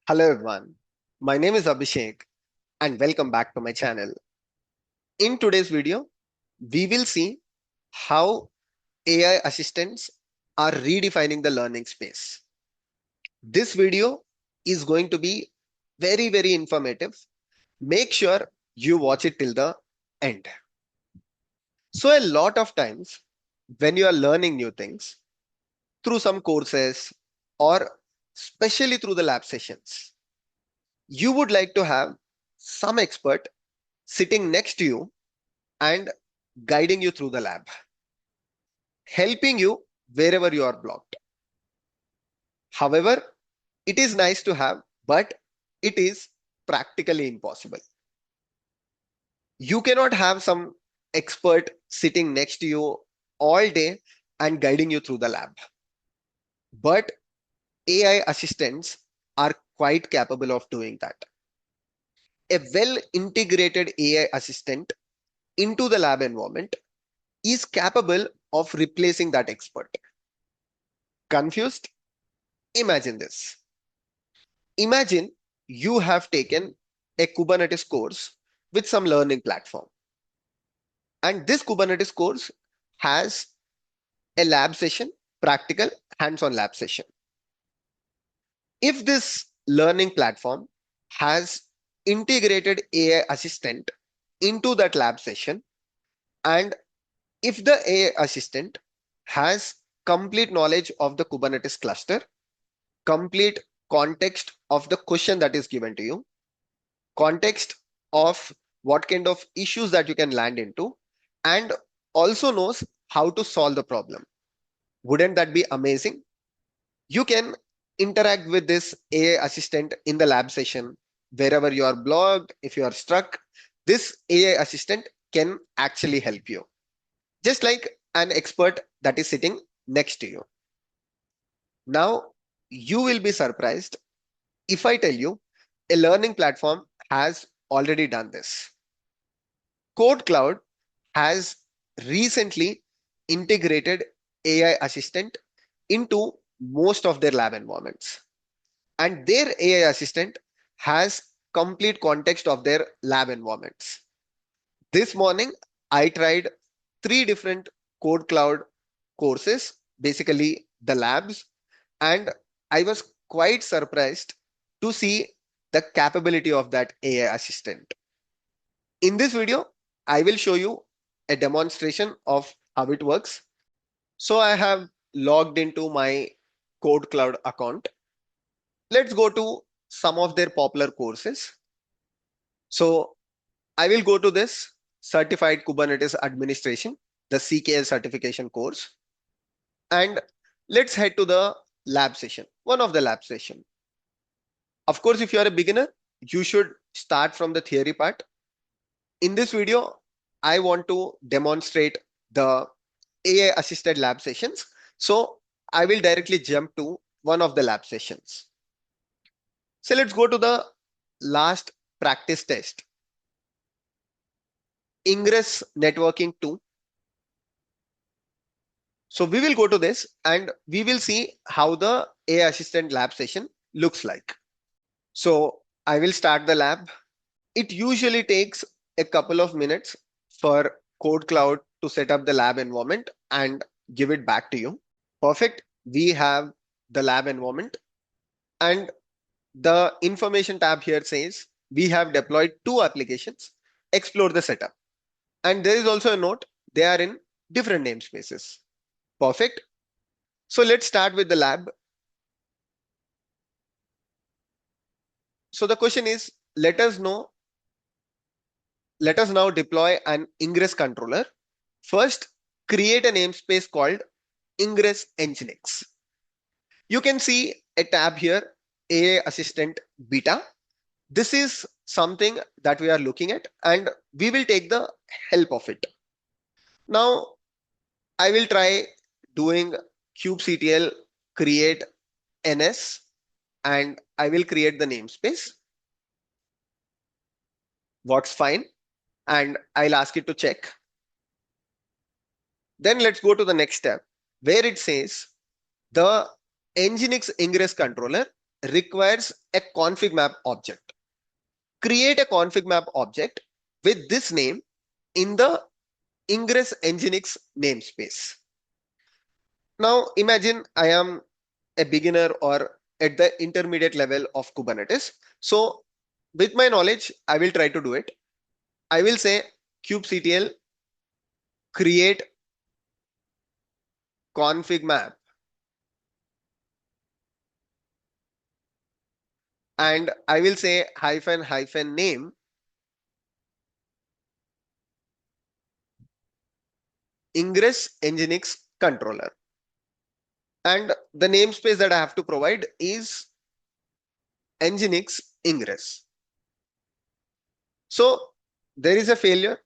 Hello everyone, my name is Abhishek and welcome back to my channel. In today's video, we will see how AI assistants are redefining the learning space. This video is going to be very informative. Make sure you watch it till the end. So a lot of times when you are learning new things through some courses or especially through the lab sessions, you would like to have some expert sitting next to you and guiding you through the lab, helping you wherever you are blocked. However, it is nice to have, but it is practically impossible. You cannot have some expert sitting next to you all day and guiding you through the lab. But AI assistants are quite capable of doing that. A well integrated AI assistant into the lab environment is capable of replacing that expert. Confused? Imagine this. Imagine you have taken a Kubernetes course with some learning platform. And this Kubernetes course has a lab session, practical hands-on lab session. If this learning platform has integrated AI assistant into that lab session, and if the AI assistant has complete knowledge of the Kubernetes cluster, complete context of the question that is given to you, context of what kind of issues that you can land into, and also knows how to solve the problem. Wouldn't that be amazing? You can interact with this AI assistant in the lab session. Wherever you are blocked, if you are stuck, this AI assistant can actually help you, just like an expert that is sitting next to you. Now, you will be surprised if I tell you a learning platform has already done this. KODEKLOUD has recently integrated AI assistant into most of their lab environments. And their AI assistant has complete context of their lab environments. This morning, I tried three different KODEKLOUD courses, basically the labs, and I was quite surprised to see the capability of that AI assistant. In this video, I will show you a demonstration of how it works. So I have logged into my KODEKLOUD account. Let's go to some of their popular courses. So I will go to this Certified Kubernetes Administration, the CKA certification course. And let's head to the lab session, one of the lab session. Of course, if you are a beginner, you should start from the theory part. In this video, I want to demonstrate the AI assisted lab sessions. So I will directly jump to one of the lab sessions. So let's go to the last practice test. Ingress Networking 2. So we will go to this and we will see how the AI assistant lab session looks like. So I will start the lab. It usually takes a couple of minutes for KODEKLOUD to set up the lab environment and give it back to you. Perfect. We have the lab environment and the information tab here says we have deployed two applications. Explore the setup. And there is also a note, they are in different namespaces. Perfect. So let's start with the lab. So the question is, let us now deploy an ingress controller. First, create a namespace called ingress nginx. You can see a tab here, AI Assistant Beta. This is something that we are looking at and we will take the help of it. Now, I will try doing kubectl create ns and I will create the namespace. Works fine. And I'll ask it to check. Then let's go to the next step where it says the nginx ingress controller requires a config map object. Create a config map object with this name in the Ingress Nginx namespace. Now imagine I am a beginner or at the intermediate level of Kubernetes. So with my knowledge, I will try to do it. I will say kubectl create config map, and I will say hyphen hyphen name Ingress Nginx controller. And the namespace that I have to provide is Nginx Ingress. So there is a failure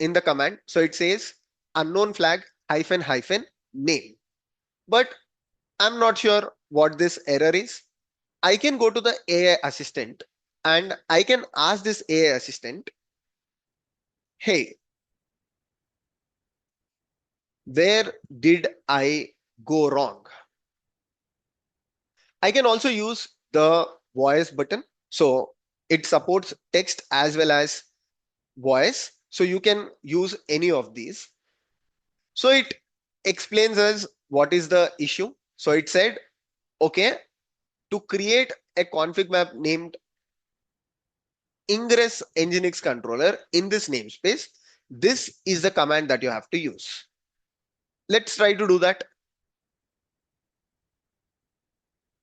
in the command. So it says unknown flag hyphen hyphen name. But I'm not sure what this error is. I can go to the AI assistant and I can ask this AI assistant, hey, where did I go wrong? I can also use the voice button. So it supports text as well as voice. So you can use any of these. So it explains us what is the issue. So it said, okay, to create a config map named Ingress Nginx controller in this namespace, this is the command that you have to use. Let's try to do that.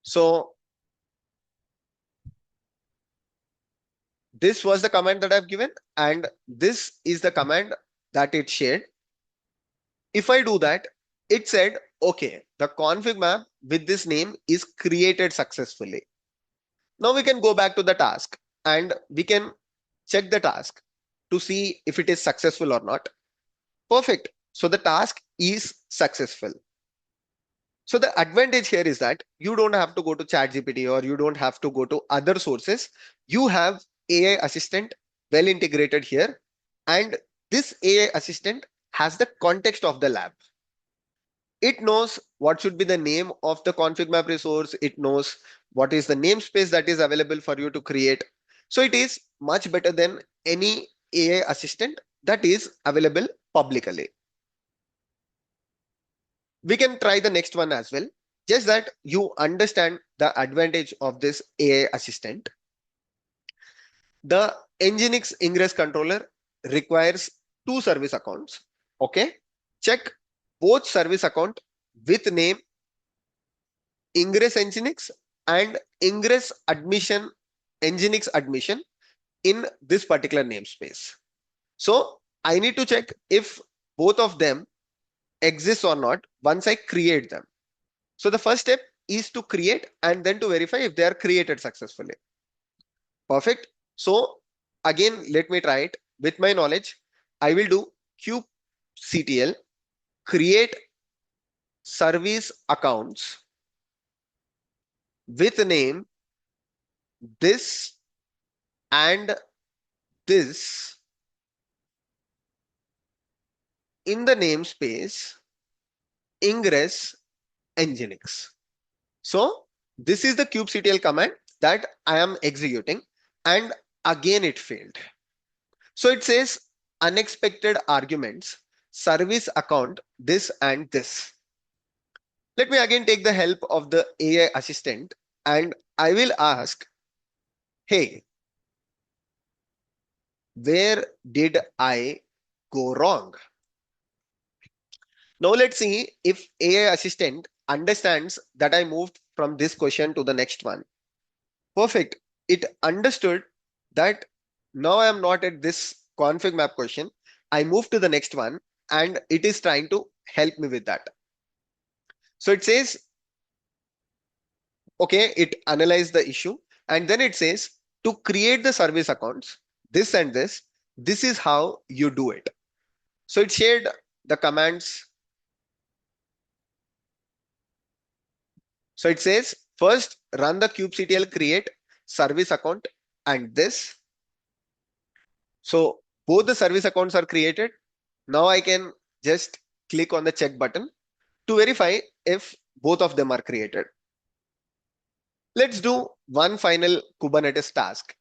So this was the command that I've given, and this is the command that it shared. If I do that, it said, okay, the config map with this name is created successfully. Now we can go back to the task and we can check the task to see if it is successful or not. Perfect. So the task is successful. So the advantage here is that you don't have to go to ChatGPT or you don't have to go to other sources. You have AI assistant well integrated here, and this AI assistant has the context of the lab. It knows what should be the name of the config map resource. It knows what is the namespace that is available for you to create. So it is much better than any AI assistant that is available publicly. We can try the next one as well. Just that you understand the advantage of this AI assistant. The Nginx Ingress controller requires two service accounts. Okay. Check both service account with name Ingress Nginx and Ingress admission Nginx admission in this particular namespace. So I need to check if both of them exist or not once I create them. So the first step is to create and then to verify if they are created successfully. Perfect. So again, let me try it with my knowledge. I will do kubectl create service accounts with name this and this in the namespace ingress nginx. So this is the kubectl command that I am executing, and again it failed. So it says unexpected arguments, service account, this and this. Let me again take the help of the AI assistant and I will ask, hey, where did I go wrong? Now let's see if AI assistant understands that I moved from this question to the next one. Perfect. It understood that now I am not at this config map question. I move to the next one and it is trying to help me with that. So it says, okay, it analyzed the issue and then it says to create the service accounts, this and this is how you do it. So it shared the commands. So it says first run the kubectl create service account and this. So both the service accounts are created. Now I can just click on the check button to verify if both of them are created. Let's do one final Kubernetes task.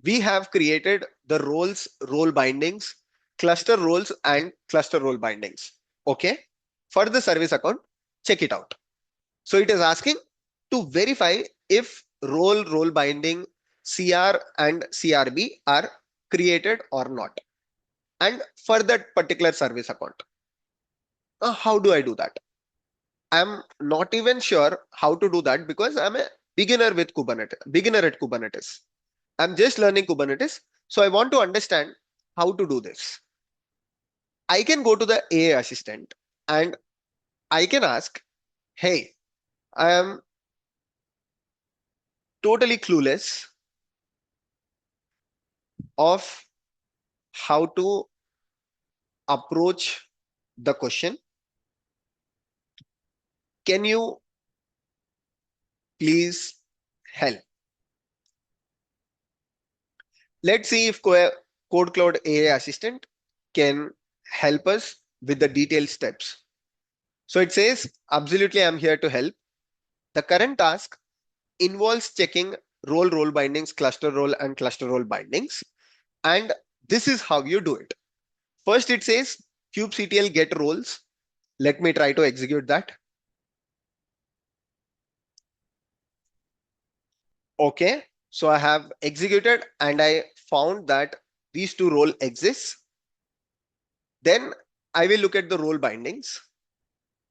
We have created the roles, role bindings, cluster roles and cluster role bindings. Okay. For the service account, check it out. So it is asking to verify if role binding CR and CRB are created or not. And for that particular service account, how do I do that? I'm not even sure how to do that because I'm a beginner at Kubernetes. I'm just learning Kubernetes. So I want to understand how to do this. I can go to the AI assistant and I can ask, hey, I am totally clueless of how to approach the question. Can you please help? Let's see if KodeKloud AI assistant can help us with the detailed steps. So it says, absolutely, I'm here to help. The current task involves checking role bindings, cluster role and cluster role bindings. And this is how you do it. First, it says kubectl get roles. Let me try to execute that. Okay, so I have executed and I found that these two role exists. Then I will look at the role bindings.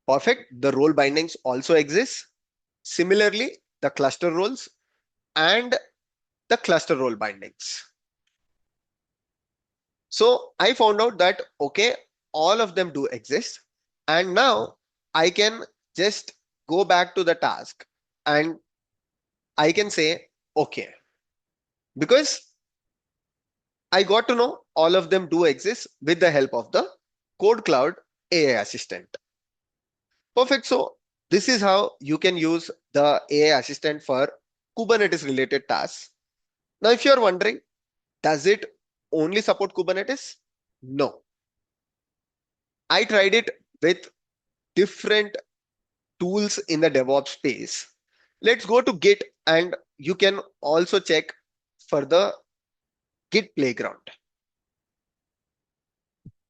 Perfect. The role bindings also exist. Similarly, the cluster roles and the cluster role bindings. So I found out that, okay, all of them do exist. And now I can just go back to the task and I can say, okay, because I got to know all of them do exist with the help of the KodeKloud AI assistant. Perfect. So this is how you can use the AI assistant for Kubernetes related tasks. Now, if you're wondering, does it only support Kubernetes? No. I tried it with different tools in the DevOps space. Let's go to Git and you can also check for the Git playground.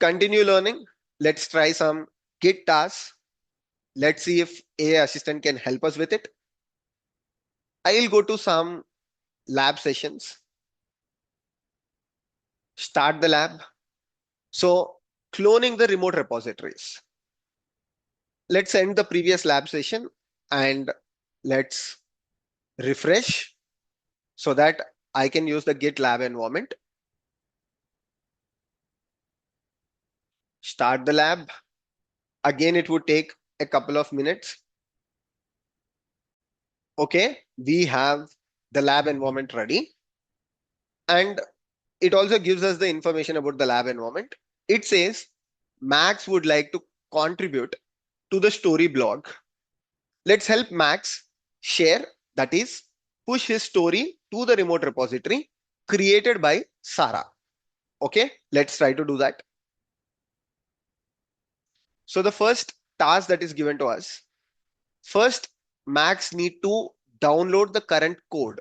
Continue learning. Let's try some Git tasks. Let's see if AI assistant can help us with it. I'll go to some lab sessions. Start the lab. So cloning the remote repositories. Let's end the previous lab session and let's refresh so that I can use the Git lab environment. Start the lab. Again, it would take a couple of minutes. Okay, we have the lab environment ready. And it also gives us the information about the lab environment. It says Max would like to contribute to the story blog. Let's help Max share, that is, push his story to the remote repository created by Sarah. Okay, let's try to do that. So the first task that is given to us, first, Max need to download the current code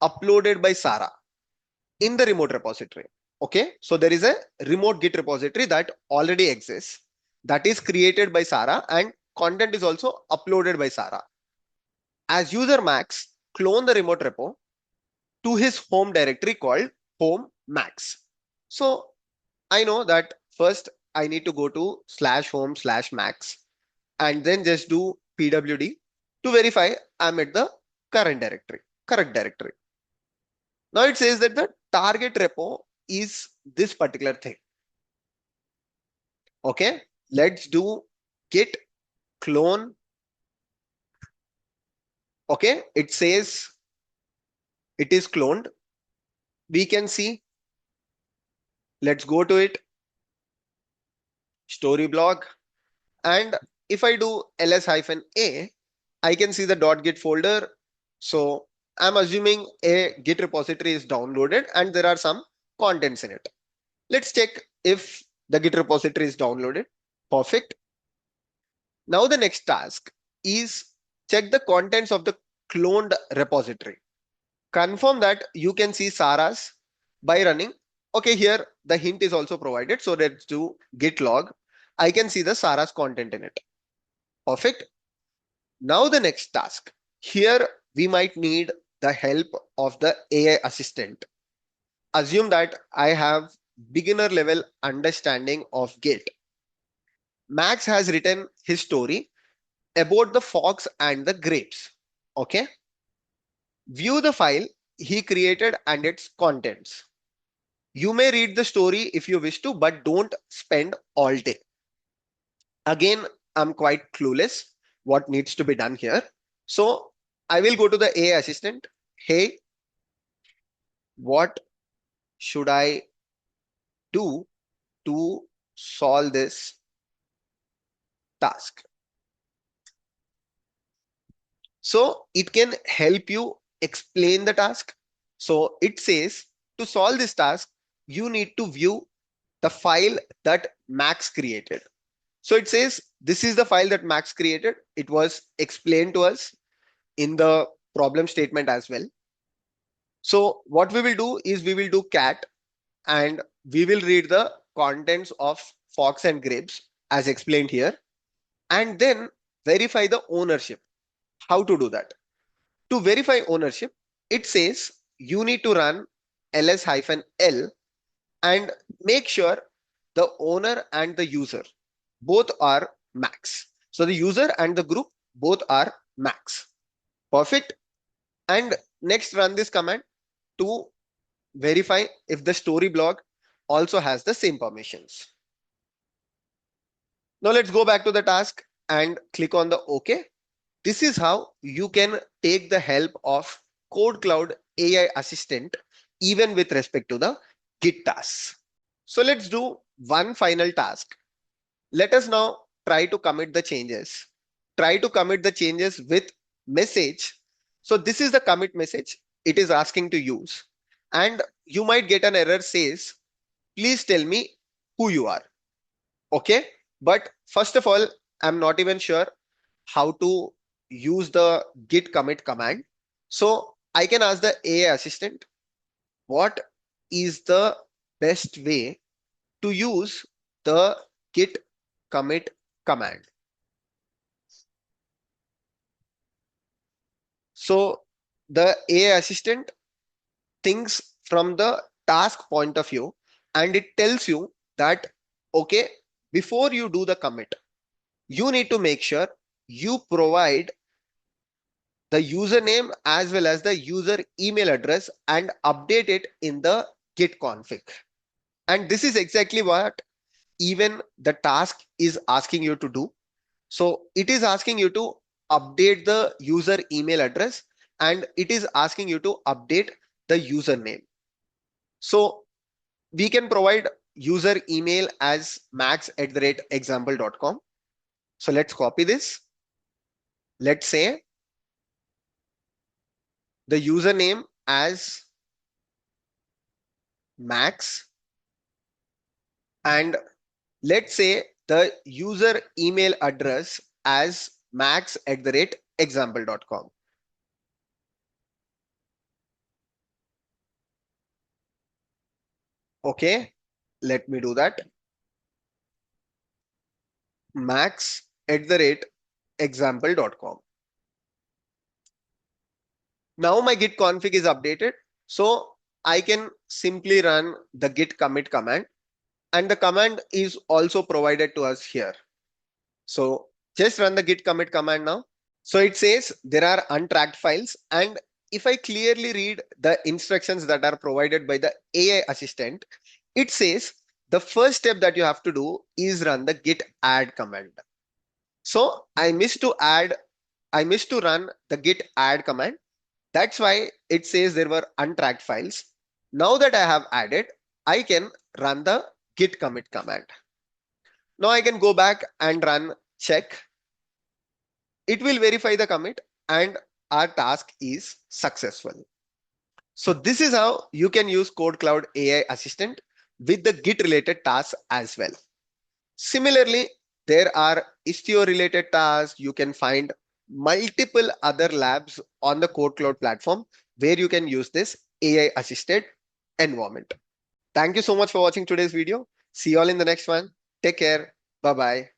uploaded by Sarah in the remote repository. Okay, so there is a remote Git repository that already exists that is created by Sarah and content is also uploaded by Sarah. As user Max, clone the remote repo to his home directory called home Max. So I know that first I need to go to /home/max and then just do pwd to verify I'm at the correct directory. Now it says that the target repo is this particular thing. Okay, let's do git clone. Okay, it says it is cloned. We can see, let's go to it, story blog. And if I do ls-a, I can see the .git folder. So I'm assuming a Git repository is downloaded and there are some contents in it. Let's check if the Git repository is downloaded. Perfect. Now the next task is check the contents of the cloned repository. Confirm that you can see Sarah's by running. Okay, here the hint is also provided. So let's do git log. I can see the Sarah's content in it. Perfect. Now the next task. Here we might need the help of the AI assistant. Assume that I have beginner level understanding of Git. Max has written his story about the fox and the grapes. Okay. View the file he created and its contents. You may read the story if you wish to, but don't spend all day. Again, I'm quite clueless what needs to be done here. So I will go to the AI assistant. Hey, what should I do to solve this task? So it can help you explain the task. So it says to solve this task, you need to view the file that Max created. So it says this is the file that Max created. It was explained to us in the problem statement as well. So what we will do is we will do cat and we will read the contents of fox and grapes as explained here and then verify the ownership. How to do that? To verify ownership, it says you need to run ls-l and make sure the owner and the user both are max. So the user and the group both are max. Perfect. And next run this command to verify if the story blog also has the same permissions. Now let's go back to the task and click on the OK. This is how you can take the help of KODEKLOUD AI assistant even with respect to the Git tasks. So let's do one final task. Let us now try to commit the changes. Try to commit the changes with message. So this is the commit message it is asking to use. And you might get an error says, please tell me who you are. Okay. But first of all, I'm not even sure how to use the git commit command. So I can ask the AI assistant, what is the best way to use the git commit command? So the AI assistant thinks from the task point of view and it tells you that, okay, before you do the commit, you need to make sure you provide the username as well as the user email address and update it in the git config. And this is exactly what even the task is asking you to do. So it is asking you to update the user email address and it is asking you to update the username. So we can provide user email as max@example.com. So let's copy this. Let's say the username as max and let's say the user email address as max@example.com. Okay, let me do that. max@example.com. Now my git config is updated. So I can simply run the git commit command and the command is also provided to us here. So just run the git commit command now. So it says there are untracked files and if I clearly read the instructions that are provided by the AI assistant, it says the first step that you have to do is run the git add command. So I missed to run the git add command. That's why it says there were untracked files. Now that I have added, I can run the git commit command. Now I can go back and run check. It will verify the commit and our task is successful. So this is how you can use KODEKLOUD AI assistant with the Git related tasks as well. Similarly, there are Istio related tasks. You can find multiple other labs on the KodeKloud platform where you can use this AI assisted environment. Thank you so much for watching today's video. See you all in the next one. Take care. Bye bye.